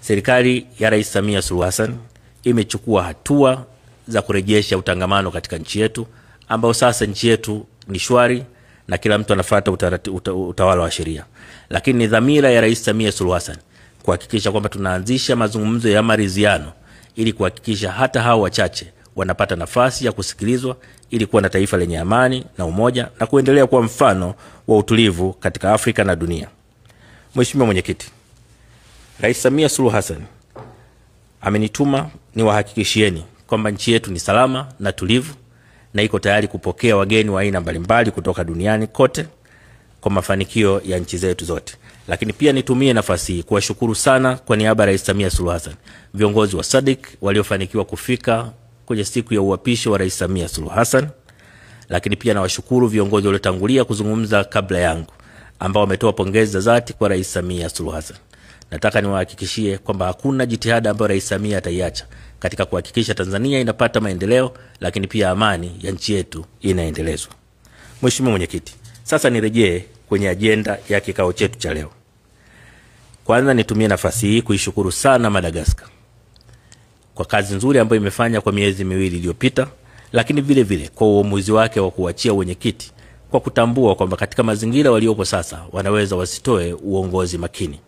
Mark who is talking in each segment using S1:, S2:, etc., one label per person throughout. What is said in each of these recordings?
S1: serikali ya Rais Samia Suluhu Hassan imechukua hatua za kurejesha utangamano katika nchi yetu, ambao sasa nchi yetu ni shwari na kila mtu anafuata utawala wa sheria. Lakini ni dhamira ya Rais Samia Suluhu Hassan kuhakikisha kwamba tunaanzisha mazungumzo ya maridhiano ili kuhakikisha hata hao wachache wanapata nafasi ya kusikilizwa ili kuwa na taifa lenye amani na umoja na kuendelea kuwa mfano wa utulivu katika Afrika na dunia. Mheshimiwa Mwenyekiti, Rais Samia Suluhu Hassan amenituma niwahakikishieni kwamba nchi yetu ni salama na tulivu na iko tayari kupokea wageni wa aina mbalimbali kutoka duniani kote kwa mafanikio ya nchi zetu zote. Lakini pia nitumie nafasi hii kuwashukuru sana kwa niaba ya Rais Samia Suluhu Hassan viongozi wa SADC waliofanikiwa kufika kwenye siku ya uapisho wa Rais Samia Suluhu Hassan. Lakini pia nawashukuru viongozi waliotangulia kuzungumza kabla yangu ambao wametoa pongezi za dhati kwa Rais Samia Suluhu Hassan. Nataka niwahakikishie kwamba hakuna jitihada ambayo Rais Samia ataiacha katika kuhakikisha Tanzania inapata maendeleo, lakini pia amani ya nchi yetu inaendelezwa. Mheshimiwa Mwenyekiti, sasa nirejee kwenye ajenda ya kikao chetu cha leo. Kwanza nitumie nafasi hii kuishukuru sana Madagascar kwa kazi nzuri ambayo imefanya kwa miezi miwili iliyopita, lakini vile vile kwa uamuzi wake wa kuachia wenyekiti kwa kutambua kwamba katika mazingira waliopo sasa wanaweza wasitoe uongozi makini.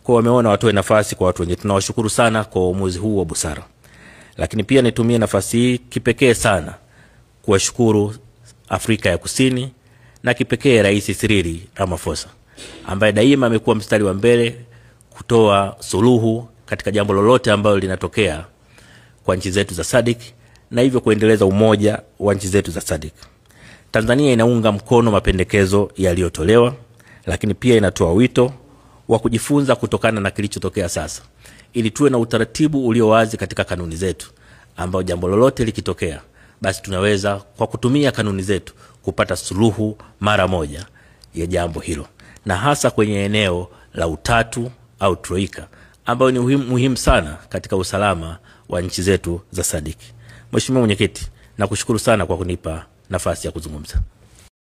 S1: Kwa wameona watoe nafasi kwa watu wenye. Tunawashukuru sana kwa uamuzi huu wa busara. Lakini pia nitumie nafasi hii kipekee sana kuwashukuru Afrika ya Kusini na kipekee Rais Cyril Ramaphosa ambaye daima amekuwa mstari wa mbele kutoa suluhu katika jambo lolote ambalo linatokea kwa nchi zetu za SADC na hivyo kuendeleza umoja wa nchi zetu za SADC. Tanzania inaunga mkono mapendekezo yaliyotolewa, lakini pia inatoa wito wa kujifunza kutokana na kilichotokea sasa ili tuwe na utaratibu ulio wazi katika kanuni zetu ambao jambo lolote likitokea basi tunaweza kwa kutumia kanuni zetu kupata suluhu mara moja ya jambo hilo, na hasa kwenye eneo la utatu au troika ambao ni muhimu sana katika usalama wa nchi zetu za SADC. Mheshimiwa Mwenyekiti, nakushukuru sana kwa kunipa nafasi ya kuzungumza.